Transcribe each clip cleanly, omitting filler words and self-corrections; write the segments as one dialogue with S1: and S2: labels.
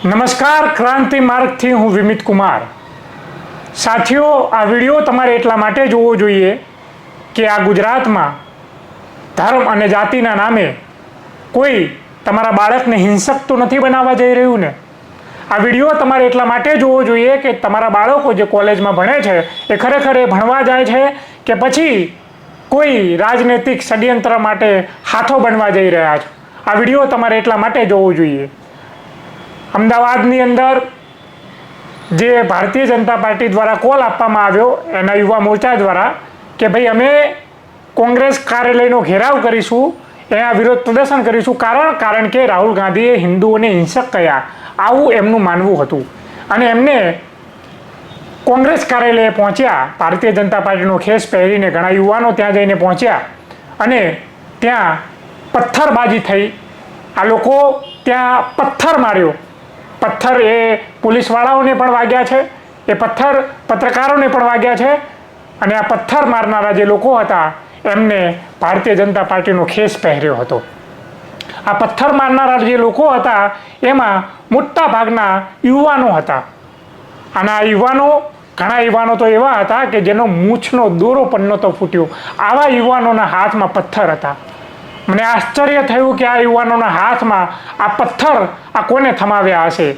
S1: નમસ્કાર, ક્રાંતિ માર્ગથી હું વિમિત કુમાર. સાથીઓ, આ વિડીયો તમારે એટલા માટે જોવો જોઈએ કે આ ગુજરાતમાં ધર્મ અને જાતિના નામે કોઈ તમારા બાળકને હિંસક તો નથી બનાવવા જઈ રહ્યું ને. આ વિડીયો તમારે એટલા માટે જોવો જોઈએ કે તમારા બાળકો જે કોલેજમાં ભણે છે એ ખરેખર એ ભણવા જાય છે કે પછી કોઈ રાજનૈતિક ષડયંત્ર માટે હાથો બનવા જઈ રહ્યા છે. આ વિડીયો તમારે એટલા માટે જોવો જોઈએ. અમદાવાદની અંદર જે ભારતીય જનતા પાર્ટી દ્વારા કોલ આપવામાં આવ્યો એના યુવા મોરચા દ્વારા કે ભાઈ અમે કોંગ્રેસ કાર્યાલયનો ઘેરાવ કરીશું, એના વિરોધ પ્રદર્શન કરીશું, કારણ કે રાહુલ ગાંધીએ હિન્દુઓને હિંસક કહ્યા, આવું એમનું માનવું હતું. અને એમને કોંગ્રેસ કાર્યાલયે પહોંચ્યા, ભારતીય જનતા પાર્ટીનો ખેસ પહેરીને ઘણા યુવાનો ત્યાં જઈને પહોંચ્યા અને ત્યાં પથ્થરબાજી થઈ. આ લોકો ત્યાં પથ્થર માર્યો. પથ્થર એ પોલીસવાળાઓને પણ વાગ્યા છે, એ પથ્થર પત્રકારોને પણ વાગ્યા છે. અને આ પથ્થર મારનારા જે લોકો હતા એમને ભારતીય જનતા પાર્ટીનો ખેસ પહેર્યો હતો. આ પથ્થર મારનારા જે લોકો હતા એમાં મોટા ભાગના યુવાનો હતા. અને આ યુવાનો, ઘણા યુવાનો તો એવા હતા કે જેનો મૂછનો દોરો પણ નહોતો ફૂટ્યો. આવા યુવાનોના હાથમાં પથ્થર હતા. મને આશ્ચર્ય થયું કે આ યુવાનોના હાથમાં આ પથ્થર આ કોને થમાવ્યા હશે?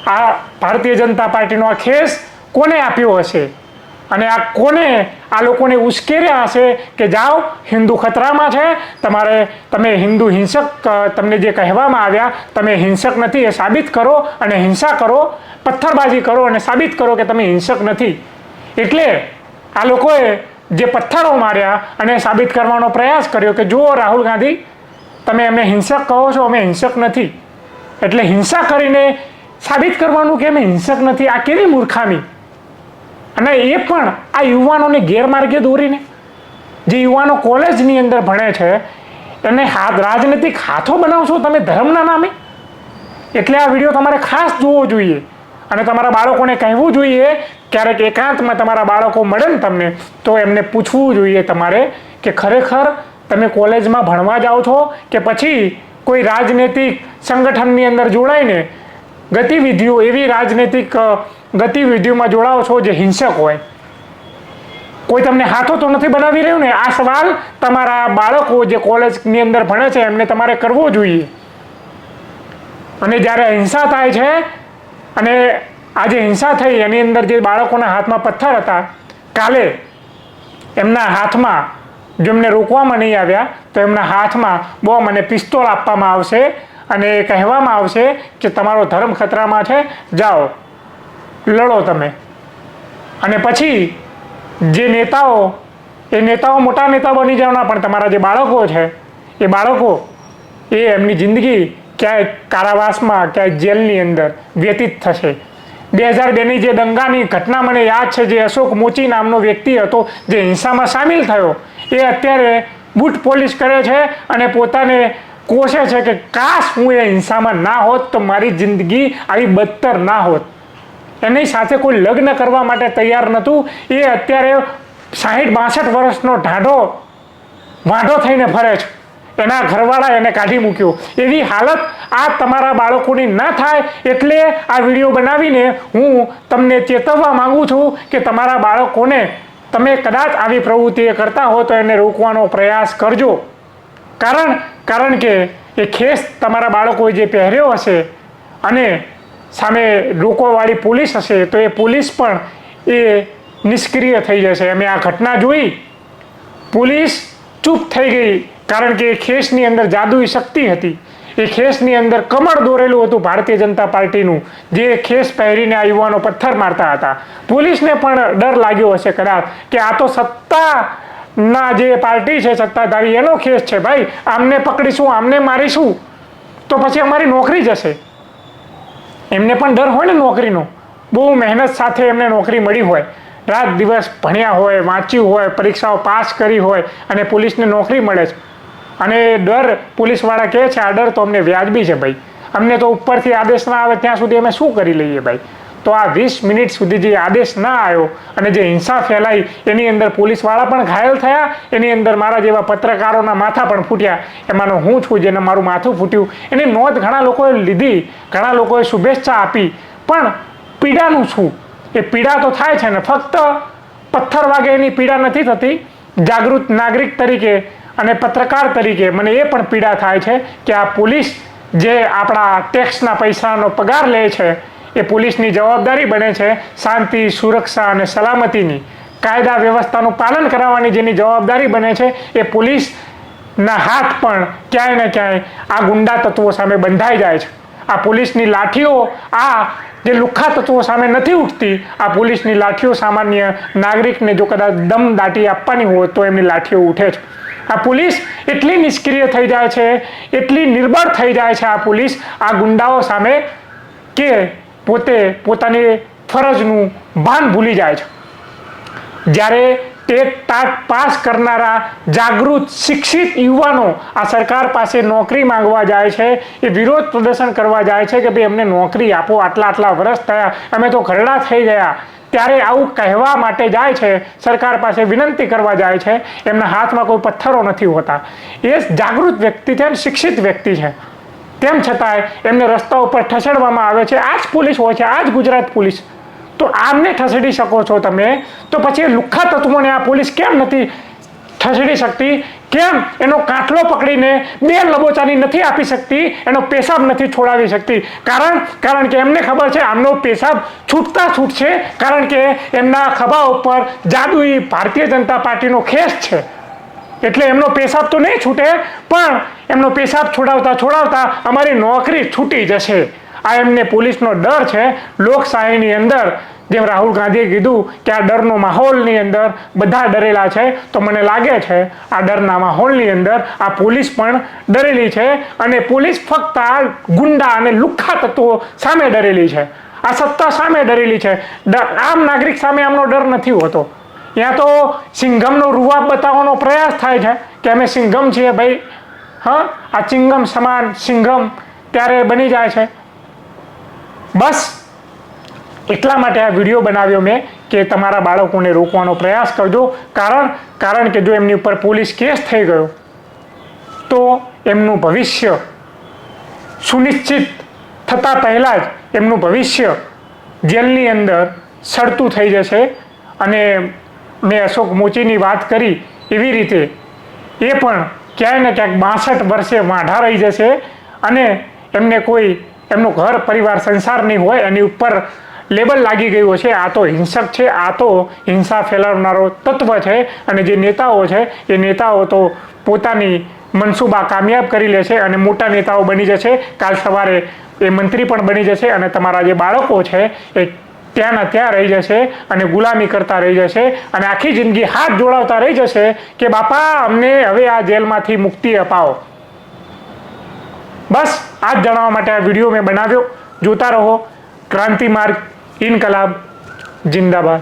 S1: આ ભારતીય જનતા પાર્ટીનો આ ખેસ કોને આપ્યો હશે? અને આ કોને આ લોકોને ઉશ્કેર્યા હશે કે જાઓ, હિન્દુ ખતરામાં છે, તમે હિન્દુ હિંસક, તમને જે કહેવામાં આવ્યા તમે હિંસક નથી એ સાબિત કરો અને હિંસા કરો, પથ્થરબાજી કરો અને સાબિત કરો કે તમે હિંસક નથી. એટલે આ લોકોએ જે પથ્થરો માર્યા અને સાબિત કરવાનો પ્રયાસ કર્યો કે જુઓ રાહુલ ગાંધી, તમે એમને હિંસક કહો છો, અમે હિંસક નથી. એટલે હિંસા કરીને સાબિત કરવાનું કે અમે હિંસક નથી, આ કેવી મૂર્ખામી! અને એ પણ આ યુવાનોને ગેરમાર્ગે દોરીને. જે યુવાનો કોલેજની અંદર ભણે છે એને રાજનૈતિક હાથો બનાવશો તમે ધર્મના નામે. એટલે આ વિડીયો તમારે ખાસ જોવો જોઈએ અને તમારા બાળકોને કહેવું જોઈએ. ક્યારેક એકાંતમાં તમારા બાળકો મળે ને તમને તો એમને પૂછવું જોઈએ તમારે કે ખરેખર તમે કોલેજમાં ભણવા જાઓ છો કે પછી કોઈ રાજનૈતિક સંગઠનની અંદર જોડાઈને ગતિવિધિઓ, એવી રાજનૈતિક ગતિવિધિઓમાં જોડાઓ છો જે હિંસક હોય. કોઈ તમને હાથો તો નથી બનાવી રહ્યું ને? આ સવાલ તમારા બાળકો જે કોલેજની અંદર ભણે છે એમને તમારે કરવો જોઈએ. અને જ્યારે હિંસા થાય છે અને આજે હિંસા થઈ એની અંદર જે બાળકોના હાથમાં પથ્થર હતા, કાલે એમના હાથમાં, જો એમને રોકવામાં નહીં આવ્યા તો એમના હાથમાં બોમ્બ અને પિસ્તોલ આપવામાં આવશે અને કહેવામાં આવશે કે તમારો ધર્મ ખતરામાં છે, જાઓ લડો તમે. અને પછી જે નેતાઓ, એ નેતાઓ મોટા નેતા બની જવાના, પણ તમારા જે બાળકો છે એ બાળકો એ એમની જિંદગી ક્યાંય કારાવાસમાં, ક્યાંય જેલની અંદર વ્યતીત થશે. 2002ની જે દંગાની ઘટના મને યાદ છે, જે અશોક મોચી નામનો વ્યક્તિ હતો જે હિંસામાં સામેલ થયો, એ અત્યારે બૂટ પોલિશ કરે છે અને પોતાને કોશે છે કે કાશ હું એ હિંસામાં ના હોત તો મારી જિંદગી આવી બદતર ના હોત. એની સાથે કોઈ લગ્ન કરવા માટે તૈયાર નહોતું. એ અત્યારે 60-62 વર્ષનો વાંઢો થઈને ફરે છે. એના ઘરવાળા એને કાઢી મૂક્યો. એવી હાલત આ તમારા બાળકોની ના થાય એટલે આ વિડીયો બનાવીને હું તમને ચેતવવા માંગુ છું કે તમારા બાળકોને તમે કદાચ આવી પ્રવૃત્તિ કરતા હો તો એને રોકવાનો પ્રયાસ કરજો. કારણ કે એ ખેસ તમારા બાળકોએ જે પહેર્યો હશે અને સામે રોકવાવાળી પોલીસ હશે તો એ પોલીસ પણ એ નિષ્ક્રિય થઈ જશે. અમે આ ઘટના જોઈ, પોલીસ ચૂપ થઈ ગઈ કારણ કે એ ખેસની અંદર જાદુઈ શક્તિ હતી. એ ખેસની અંદર કમળ દોરેલું હતું ભારતીય જનતા પાર્ટીનું, જે ખેસ પહેરીને આ યુવાનો પથ્થર મારતા હતા. પોલીસને પણ ડર લાગ્યો હશે કદાચ કે આ તો સત્તાના જે પાર્ટી છે, સત્તાધારી, એનો ખેસ છે. ભાઈ, આમને પકડીશું, આમને મારીશું તો પછી અમારી નોકરી જશે. એમને પણ ડર હોય ને નોકરીનો. બહુ મહેનત સાથે એમને નોકરી મળી હોય, રાત દિવસ ભણ્યા હોય, વાંચ્યું હોય, પરીક્ષાઓ પાસ કરી હોય અને પોલીસને નોકરી મળે છે. અને ડર, પોલીસવાળા કહે છે આ ડર તો અમને વ્યાજબી છે ભાઈ, અમને તો ઉપરથી આદેશ ના આવે ત્યાં સુધી અમે શું કરી લઈએ ભાઈ. તો આ 20 મિનિટ સુધી જે આદેશ ના આવ્યો અને જે હિંસા ફેલાઈ એની અંદર પોલીસવાળા પણ ઘાયલ થયા, એની અંદર મારા જેવા પત્રકારોના માથા પણ ફૂટ્યા. એમાંનો હું છું જેને મારું માથું ફૂટ્યું. એની નોંધ ઘણા લોકોએ લીધી, ઘણા લોકોએ શુભેચ્છા આપી, પણ પીડાનું શું? એ પીડા તો થાય છે ને, ફક્ત પથ્થર વાગે એની પીડા નથી થતી. જાગૃત નાગરિક તરીકે અને પત્રકાર તરીકે મને એ પણ પીડા થાય છે કે આ પોલીસ જે આપણા ટેક્સના પૈસાનો પગાર લે છે, એ પોલીસની જવાબદારી બને છે શાંતિ, સુરક્ષા અને સલામતીની, કાયદા વ્યવસ્થાનું પાલન કરાવવાની જેની જવાબદારી બને છે, એ પોલીસના હાથ પણ ક્યાંય ને ક્યાંય આ ગુંડા તત્વો સામે બંધાઈ જાય છે. આ પોલીસની લાઠીઓ, આ જે લુખ્ખા તત્વો સામે નથી ઉઠતી. આ પોલીસની લાઠીઓ સામાન્ય નાગરિકને જો કદાચ દમ દાટી આપવાની હોય તો એમની લાઠીઓ ઉઠે છે. આ પોલીસ એટલી નિષ્ક્રિય થઈ જાય છે, એટલી નિર્બળ થઈ જાય છે આ પોલીસ આ ગુંડાઓ સામે, કે પોતે પોતાની ફરજનું ભાન ભૂલી જાય છે. જ્યારે ટેટ ટાટ પાસ કરનારા જાગૃત શિક્ષિત યુવાનો આ સરકાર પાસે નોકરી માંગવા જાય છે, એ વિરોધ પ્રદર્શન કરવા જાય છે કે ભાઈ અમને નોકરી આપો, આટલા વર્ષ થયા, અમે તો ઘરડા થઈ ગયા, ત્યારે આવું કહેવા માટે જાય છે, સરકાર પાસે વિનંતી કરવા જાય છે. એમના હાથમાં કોઈ પથ્થરો નથી હોતા. એ જાગૃત વ્યક્તિ છે, શિક્ષિત વ્યક્તિ છે, તેમ છતાંય એમને રસ્તા ઉપર ઠસેડવામાં આવે છે. આ જ પોલીસ હોય છે, આ જ ગુજરાત પોલીસ. તો આમને ઠસેડી શકો છો તમે, તો પછી એ લુખ્ખા તત્વોને આ પોલીસ કેમ નથી ઠસેડી શકતી? કેમ એનો કાટલો પકડીને બે લબોચાની નથી આપી શકતી? એનો પેશાબ નથી છોડાવી શકતી? કારણ કે એમને ખબર છે આમનો પેશાબ છૂટતા છૂટશે, કારણ કે એમના ખભા ઉપર જાદુઈ ભારતીય જનતા પાર્ટીનો ખેસ છે. એટલે એમનો પેશાબ તો નહીં છૂટે, પણ એમનો પેશાબ છોડાવતા અમારી નોકરી છૂટી જશે. આ એમને પોલીસનો ડર છે. લોકશાહીની અંદર જેમ રાહુલ ગાંધીએ કીધું કે આ ડરનો માહોલની અંદર બધા ડરેલા છે, તો મને લાગે છે આ ડરના માહોલની અંદર આ પોલીસ પણ ડરેલી છે. અને પોલીસ ફક્ત આ ગુંડા અને લુખ્ખા તત્વો સામે ડરેલી છે, આ સત્તા સામે ડરેલી છે. આમ નાગરિક સામે આમનો ડર નથી હોતો. ત્યાં તો સિંઘમનો રૂવાબ બતાવવાનો પ્રયાસ થાય છે કે અમે સિંઘમ છીએ ભાઈ. હા, આ ચિંગમ સમાન સિંઘમ ત્યારે બની જાય છે. બસ એટલા માટે આ વિડીયો બનાવ્યો મેં કે તમારા બાળકોને રોકવાનો પ્રયાસ કરજો. કારણ કે જો એમની ઉપર પોલીસ કેસ થઈ ગયો તો એમનું ભવિષ્ય સુનિશ્ચિત થતાં પહેલાં જ એમનું ભવિષ્ય જેલની અંદર સડતું થઈ જશે. અને મેં અશોક મોચીની વાત કરી એવી રીતે એ પણ ક્યાંય ને ક્યાંક 62 વર્ષે વાંઢા રહી જશે અને એમને કોઈ એમનો ઘર પરિવાર સંસાર નહીં હોય, એની ઉપર લેબલ લાગી ગયું છે આ તો હિંસક છે, આ તો હિંસા ફેલાવનારો તત્વ છે. અને જે નેતાઓ છે એ નેતાઓ તો પોતાની મનસૂબા કામયાબ કરી લે છે અને મોટા નેતાઓ બની જશે. કાલ સવારે એ મંત્રી પણ બની જશે અને તમારા જે બાળકો છે એ ત્યાંના ત્યાં રહી જશે અને ગુલામી કરતા રહી જશે અને આખી જિંદગી હાથ જોડાવતા રહી જશે કે બાપા અમને હવે આ જેલમાંથી મુક્તિ અપાવો. બસ આ જ જણાવવા માટે આ વિડીયો મેં બનાવ્યો. જોતા રહો ક્રાંતિ માર્ગ, ઇન્કલાબ જિંદાબાદ.